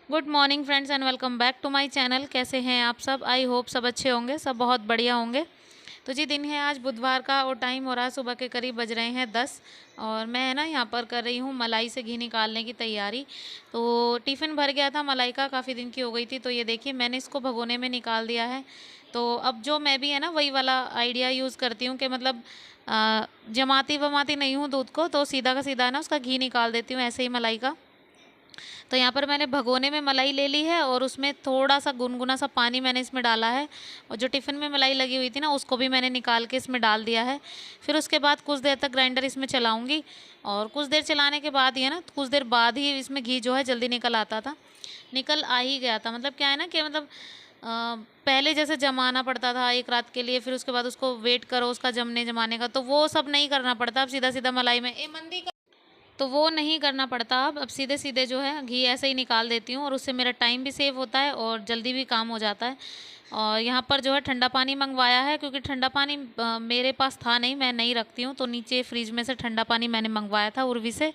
Good morning friends and welcome back to my channel. कैसे हैं आप सब? आई होप सब अच्छे होंगे, सब बहुत बढ़िया होंगे। तो जी दिन है आज बुधवार का और टाइम हो रहा है सुबह के करीब बज रहे हैं 10। और मैं है ना यहाँ पर कर रही हूँ मलाई से घी निकालने की तैयारी। तो टिफ़िन भर गया था मलाई का, काफ़ी दिन की हो गई थी। तो ये देखिए मैंने इसको भगोने में निकाल दिया है। तो अब जो मैं भी है ना वही वाला आइडिया यूज़ करती हूँ कि मतलब जमाती वमाती नहीं हूँ दूध को, तो सीधा का सीधा है ना उसका घी निकाल देती हूँ ऐसे ही मलाई का। तो यहाँ पर मैंने भगोने में मलाई ले ली है और उसमें थोड़ा-सा गुनगुना सा पानी मैंने इसमें डाला है और जो टिफ़िन में मलाई लगी हुई थी ना उसको भी मैंने निकाल के इसमें डाल दिया है। फिर उसके बाद कुछ देर तक ग्राइंडर इसमें चलाऊँगी और कुछ देर चलाने के बाद ही है ना कुछ देर बाद ही इसमें घी जो है जल्दी निकल आता था। निकल आ ही गया था, मतलब क्या है ना कि मतलब पहले जैसे जमाना पड़ता था 1 रात के लिए, फिर उसके बाद उसको वेट करो उसका जमने-जमाने का, तो वो सब नहीं करना पड़ता। अब सीधा-सीधा मलाई में तो वो नहीं करना पड़ता। अब सीधे-सीधे जो है घी ऐसे ही निकाल देती हूँ और उससे मेरा टाइम भी सेव होता है और जल्दी भी काम हो जाता है। और यहाँ पर जो है ठंडा पानी मंगवाया है क्योंकि ठंडा पानी मेरे पास था नहीं, मैं नहीं रखती हूँ, तो नीचे फ्रिज में से ठंडा पानी मैंने मंगवाया था उर्वी से।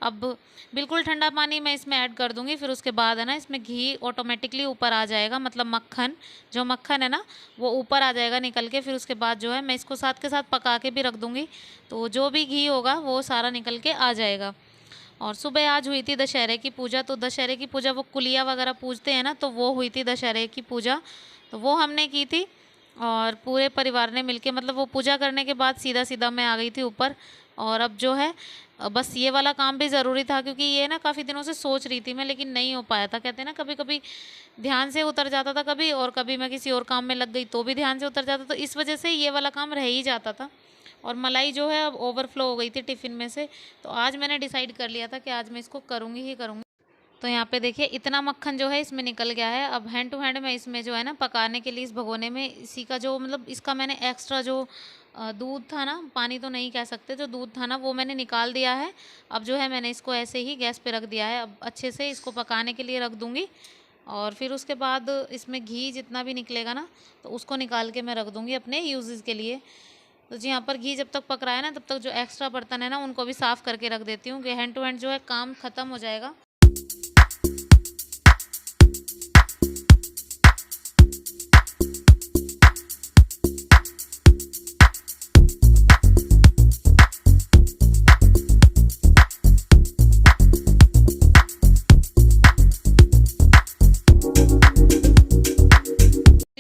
अब बिल्कुल ठंडा पानी मैं इसमें ऐड कर दूँगी, फिर उसके बाद है ना इसमें घी ऑटोमेटिकली ऊपर आ जाएगा, मतलब मक्खन, जो मक्खन है ना वो ऊपर आ जाएगा निकल के। फिर उसके बाद जो है मैं इसको साथ के साथ पका के भी रख दूँगी, तो जो भी घी होगा वो सारा निकल के आ जाएगा। और सुबह आज हुई थी दशहरे की पूजा, तो दशहरे की पूजा वो कुलिया वगैरह पूजते हैं ना, तो वो हुई थी दशहरे की पूजा, तो वो हमने की थी और पूरे परिवार ने मिलके, मतलब वो पूजा करने के बाद सीधा-सीधा मैं आ गई थी ऊपर। और अब जो है बस ये वाला काम भी ज़रूरी था क्योंकि ये ना काफ़ी दिनों से सोच रही थी मैं, लेकिन नहीं हो पाया था। कहते हैं ना कभी-कभी ध्यान से उतर जाता था कभी, और कभी मैं किसी और काम में लग गई तो भी ध्यान से उतर जाता, तो इस वजह से ये वाला काम रह ही जाता था। और मलाई जो है अब ओवरफ्लो हो गई थी टिफ़िन में से, तो आज मैंने डिसाइड कर लिया था कि आज मैं इसको करूँगी ही करूँगी। तो यहाँ पे देखिए इतना मक्खन जो है इसमें निकल गया है। अब हैंड टू हैंड मैं इसमें जो है ना पकाने के लिए इस भगोने में इसी का जो मतलब इसका मैंने एक्स्ट्रा जो दूध था ना, पानी तो नहीं कह सकते, जो दूध था ना वो मैंने निकाल दिया है। अब जो है मैंने इसको ऐसे ही गैस पे रख दिया है। अब अच्छे से इसको पकाने के लिए रख दूँगी और फिर उसके बाद इसमें घी जितना भी निकलेगा ना तो उसको निकाल के मैं रख दूँगी अपने यूज़ेज़ के लिए। तो जी यहाँ पर घी जब तक पक रहा है ना तब तक जो एक्स्ट्रा बर्तन है ना उनको भी साफ़ करके रख देती हूँ कि हैंड टू हैंड जो है काम ख़त्म हो जाएगा।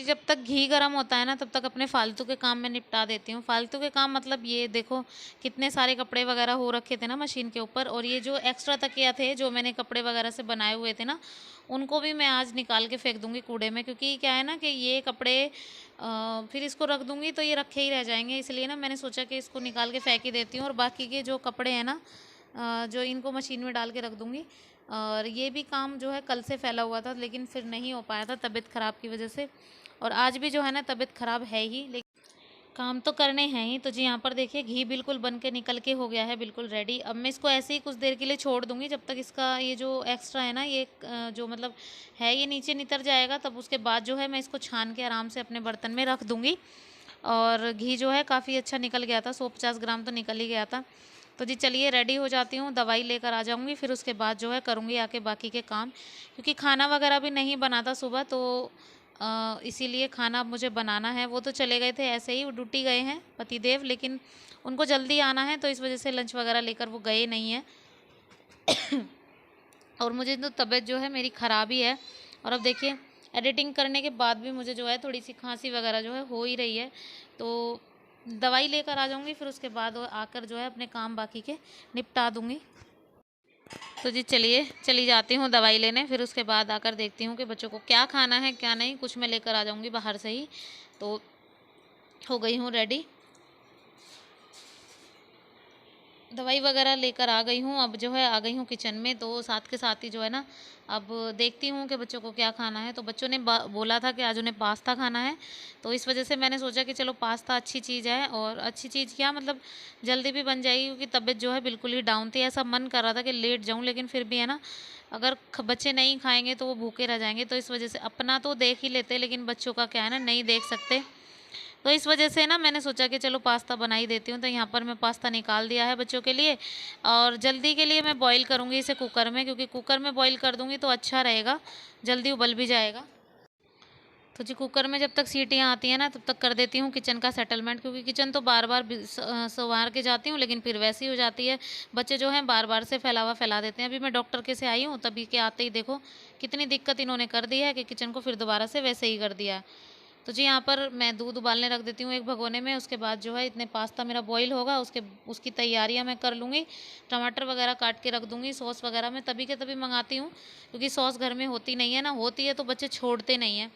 जब तक घी गरम होता है ना तब तक अपने फालतू के काम में निपटा देती हूँ। फालतू के काम मतलब ये देखो कितने सारे कपड़े वगैरह हो रखे थे ना मशीन के ऊपर, और ये जो एक्स्ट्रा तकिया थे जो मैंने कपड़े वगैरह से बनाए हुए थे ना उनको भी मैं आज निकाल के फेंक दूंगी कूड़े में, क्योंकि क्या है ना कि ये कपड़े फिर इसको रख दूंगी तो ये रखे ही रह जाएंगे, इसलिए ना मैंने सोचा कि इसको निकाल के फेंक ही देती हूँ और बाकी के जो कपड़े हैं ना जो इनको मशीन में डाल के रख दूंगी। और ये भी काम जो है कल से फैला हुआ था लेकिन फिर नहीं हो पाया था तबीयत ख़राब की वजह से, और आज भी जो है ना तबीयत ख़राब है ही, लेकिन काम तो करने हैं ही। तो जी यहाँ पर देखिए घी बिल्कुल बन के निकल के हो गया है, बिल्कुल रेडी। अब मैं इसको ऐसे ही कुछ देर के लिए छोड़ दूँगी जब तक इसका ये जो एक्स्ट्रा है ना ये जो मतलब है ये नीचे नितर जाएगा, तब उसके बाद जो है मैं इसको छान के आराम से अपने बर्तन में रख दूँगी। और घी जो है काफ़ी अच्छा निकल गया था, 150 ग्राम तो निकल ही गया था। तो जी चलिए रेडी हो जाती हूँ, दवाई लेकर आ जाऊँगी, फिर उसके बाद जो है करूँगी आके बाकी के काम, क्योंकि खाना वगैरह भी नहीं बना था सुबह, तो इसीलिए खाना अब मुझे बनाना है। वो तो चले गए थे ऐसे ही, वो ड्यूटी गए हैं पतिदेव, लेकिन उनको जल्दी आना है तो इस वजह से लंच वगैरह लेकर वो गए नहीं हैं। और मुझे तो तबीयत जो है मेरी ख़राब ही है, और अब देखिए एडिटिंग करने के बाद भी मुझे जो है थोड़ी सी खांसी वगैरह जो है हो ही रही है, तो दवाई लेकर आ जाऊँगी, फिर उसके बाद आकर जो है अपने काम बाकी के निपटा दूँगी। तो जी चलिए चली जाती हूँ दवाई लेने, फिर उसके बाद आकर देखती हूँ कि बच्चों को क्या खाना है क्या नहीं, कुछ मैं लेकर आ जाऊँगी बाहर से ही। तो हो गई हूँ रेडी, दवाई वगैरह लेकर आ गई हूँ, अब जो है आ गई हूँ किचन में, तो साथ के साथ ही जो है ना अब देखती हूँ कि बच्चों को क्या खाना है। तो बच्चों ने बोला था कि आज उन्हें पास्ता खाना है, तो इस वजह से मैंने सोचा कि चलो पास्ता अच्छी चीज़ है, और अच्छी चीज़ क्या मतलब जल्दी भी बन जाएगी, क्योंकि तबीयत जो है बिल्कुल ही डाउन थी। ऐसा मन कर रहा था कि लेट जाऊँ, लेकिन फिर भी है ना अगर बच्चे नहीं खाएंगे तो वो भूखे रह जाएंगे, तो इस वजह से अपना तो देख ही लेते लेकिन बच्चों का क्या है ना नहीं देख सकते। तो इस वजह से ना मैंने सोचा कि चलो पास्ता बना ही देती हूँ। तो यहाँ पर मैं पास्ता निकाल दिया है बच्चों के लिए, और जल्दी के लिए मैं बॉईल करूँगी इसे कुकर में, क्योंकि कुकर में बॉईल कर दूँगी तो अच्छा रहेगा, जल्दी उबल भी जाएगा। तो जी कुकर में जब तक सीटियाँ आती हैं ना तब तक कर देती हूँ किचन का सेटलमेंट, क्योंकि किचन तो बार बार संवार के जाती हूँ लेकिन फिर वैसी हो जाती है। बच्चे जो हैं बार बार से फैला देते हैं। अभी मैं डॉक्टर के से आई हूँ, तभी के आते ही देखो कितनी दिक्कत इन्होंने कर दी है कि किचन को फिर दोबारा से वैसे ही कर दिया है। तो जी यहाँ पर मैं दूध उबालने रख देती हूँ एक भगोने में। उसके बाद जो है इतने पास्ता मेरा बॉईल होगा, उसकी तैयारियाँ मैं कर लूँगी। टमाटर वगैरह काट के रख दूँगी। सॉस वगैरह मैं तभी के तभी मंगाती हूँ, क्योंकि सॉस घर में होती नहीं है ना, होती है तो बच्चे छोड़ते नहीं हैं,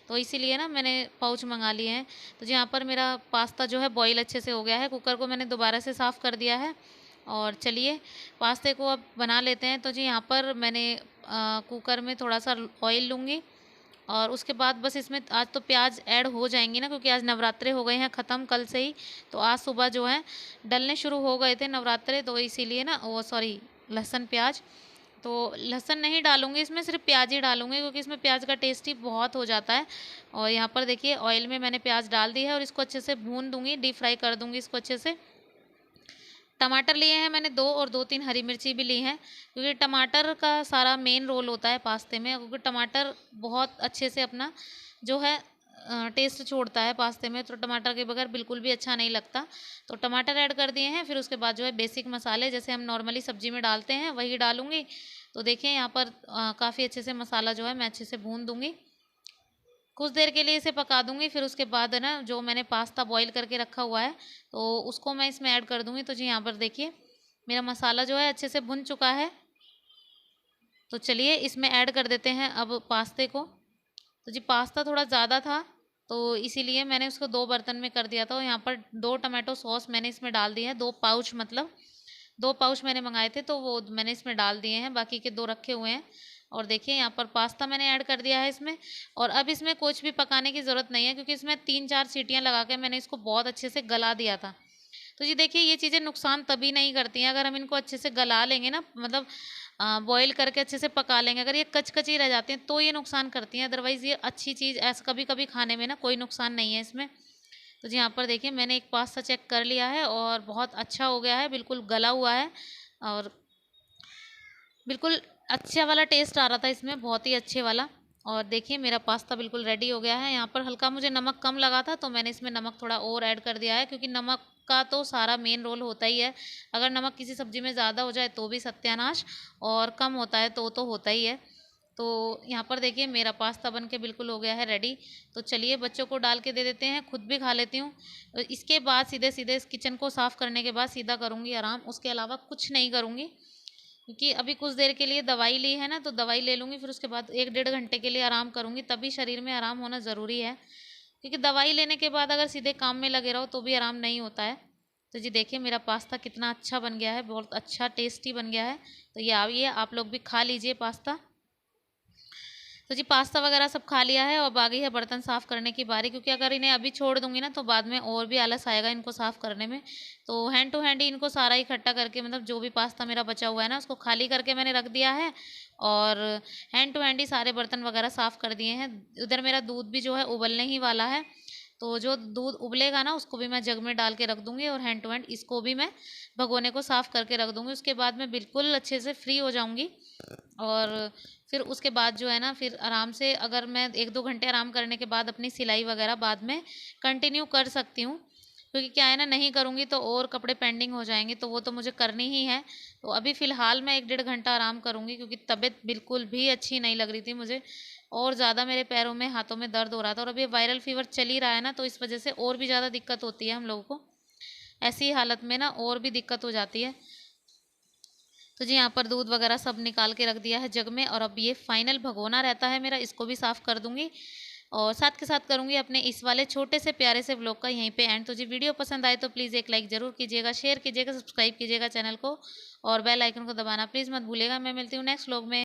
तो इसीलिए ना मैंने पाउच मंगा लिए हैं। तो जी यहाँ पर मेरा पास्ता जो है बॉईल अच्छे से हो गया है। कुकर को मैंने दोबारा से साफ़ कर दिया है, और चलिए पास्ते को अब बना लेते हैं। तो जी यहाँ पर मैंने कुकर में थोड़ा सा ऑयल लूँगी, और उसके बाद बस इसमें आज तो प्याज ऐड हो जाएंगी ना, क्योंकि आज नवरात्रे हो गए हैं ख़त्म कल से ही। तो आज सुबह जो है डलने शुरू हो गए थे नवरात्रे, तो इसीलिए ना वो सॉरी लहसुन प्याज, तो लहसुन नहीं डालूंगी इसमें, सिर्फ प्याज ही डालूंगी, क्योंकि इसमें प्याज का टेस्ट ही बहुत हो जाता है। और यहाँ पर देखिए ऑयल में मैंने प्याज डाल दी है, और इसको अच्छे से भून दूंगी, डीप फ्राई कर दूंगी इसको अच्छे से। टमाटर लिए हैं मैंने 2, और 2-3 हरी मिर्ची भी ली हैं, क्योंकि टमाटर का सारा मेन रोल होता है पास्ते में, क्योंकि टमाटर बहुत अच्छे से अपना जो है टेस्ट छोड़ता है पास्ते में, तो टमाटर के बगैर बिल्कुल भी अच्छा नहीं लगता। तो टमाटर ऐड कर दिए हैं। फिर उसके बाद जो है बेसिक मसाले जैसे हम नॉर्मली सब्जी में डालते हैं वही डालूंगी। तो देखिए यहाँ पर काफ़ी अच्छे से मसाला जो है मैं अच्छे से भून दूंगी, कुछ देर के लिए इसे पका दूंगी। फिर उसके बाद है ना जो मैंने पास्ता बॉईल करके रखा हुआ है तो उसको मैं इसमें ऐड कर दूंगी। तो जी यहाँ पर देखिए मेरा मसाला जो है अच्छे से भुन चुका है। तो चलिए इसमें ऐड कर देते हैं अब पास्ते को। तो जी पास्ता थोड़ा ज़्यादा था, तो इसीलिए मैंने उसको 2 बर्तन में कर दिया था। और यहाँ पर 2 टमाटो सॉस मैंने इसमें डाल दिए हैं, 2 पाउच, मतलब 2 पाउच मैंने मंगाए थे तो वो मैंने इसमें डाल दिए हैं, बाकी के 2 रखे हुए हैं। और देखिए यहाँ पर पास्ता मैंने ऐड कर दिया है इसमें। और अब इसमें कुछ भी पकाने की ज़रूरत नहीं है, क्योंकि इसमें 3-4 सीटियाँ लगा के मैंने इसको बहुत अच्छे से गला दिया था। तो जी देखिए ये चीज़ें नुकसान तभी नहीं करती हैं अगर हम इनको अच्छे से गला लेंगे ना, मतलब बॉईल करके अच्छे से पका लेंगे। अगर ये कच-कची रह जाती हैं तो ये नुकसान करती हैं, अदरवाइज़ ये अच्छी चीज़ ऐसा कभी-कभी खाने में ना कोई नुकसान नहीं है इसमें। तो जी यहाँ पर देखिए मैंने एक पास्ता चेक कर लिया है और बहुत अच्छा हो गया है, बिल्कुल गला हुआ है, और बिल्कुल अच्छा वाला टेस्ट आ रहा था इसमें, बहुत ही अच्छे वाला। और देखिए मेरा पास्ता बिल्कुल रेडी हो गया है। यहाँ पर हल्का मुझे नमक कम लगा था तो मैंने इसमें नमक थोड़ा और ऐड कर दिया है, क्योंकि नमक का तो सारा मेन रोल होता ही है। अगर नमक किसी सब्ज़ी में ज़्यादा हो जाए तो भी सत्यानाश, और कम होता है तो होता ही है। तो यहाँ पर देखिए मेरा पास्ता बन के बिल्कुल हो गया है रेडी। तो चलिए बच्चों को डाल के दे देते हैं, खुद भी खा लेती हूँ। इसके बाद सीधे सीधे इस किचन को साफ़ करने के बाद सीधा करूँगी आराम, उसके अलावा कुछ नहीं करूँगी, क्योंकि अभी कुछ देर के लिए दवाई ली है ना, तो दवाई ले लूँगी, फिर उसके बाद 1-1.5 घंटे के लिए आराम करूँगी। तभी शरीर में आराम होना ज़रूरी है, क्योंकि दवाई लेने के बाद अगर सीधे काम में लगे रहो तो भी आराम नहीं होता है। तो जी देखिए मेरा पास्ता कितना अच्छा बन गया है, बहुत अच्छा टेस्टी बन गया है। तो ये आइए आप लोग भी खा लीजिए पास्ता। तो जी पास्ता वगैरह सब खा लिया है, अब आ गई है बर्तन साफ़ करने की बारी, क्योंकि अगर इन्हें अभी छोड़ दूंगी ना तो बाद में और भी आलस आएगा इनको साफ़ करने में। तो हैंड टू हैंड ही इनको सारा इकट्ठा करके, मतलब जो भी पास्ता मेरा बचा हुआ है ना उसको खाली करके मैंने रख दिया है, और हैंड टू हैंड ही सारे बर्तन वगैरह साफ़ कर दिए हैं। उधर मेरा दूध भी जो है उबलने ही वाला है, तो जो दूध उबलेगा ना उसको भी मैं जग में डाल के रख दूँगी, और हैंड टू हैंड इसको भी मैं भगोने को साफ़ करके रख दूँगी। उसके बाद मैं बिल्कुल अच्छे से फ्री हो जाऊँगी, और फिर उसके बाद जो है ना फिर आराम से, अगर मैं 1-2 घंटे आराम करने के बाद अपनी सिलाई वगैरह बाद में कंटिन्यू कर सकती हूँ, क्योंकि क्या है ना नहीं करूँगी तो और कपड़े पेंडिंग हो जाएंगे, तो वो तो मुझे करनी ही है। तो अभी फ़िलहाल मैं 1-1.5 घंटा आराम करूँगी, क्योंकि तबीयत बिल्कुल भी अच्छी नहीं लग रही थी मुझे, और ज़्यादा मेरे पैरों में हाथों में दर्द हो रहा था, और अभी वायरल फीवर चल ही रहा है ना, तो इस वजह से और भी ज़्यादा दिक्कत होती है हम लोगों को। ऐसी हालत में ना और भी दिक्कत हो जाती है। तो जी यहाँ पर दूध वगैरह सब निकाल के रख दिया है जग में, और अब ये फाइनल भगोना रहता है मेरा, इसको भी साफ़ कर दूँगी, और साथ के साथ करूँगी अपने इस वाले छोटे से प्यारे से व्लॉग का यहीं पे एंड। तो जी वीडियो पसंद आए तो प्लीज़ एक लाइक ज़रूर कीजिएगा, शेयर कीजिएगा, सब्सक्राइब कीजिएगा चैनल को, और बेल आइकन को दबाना प्लीज़ मत भूलिएगा। मैं मिलती हूँ नेक्स्ट व्लॉग में।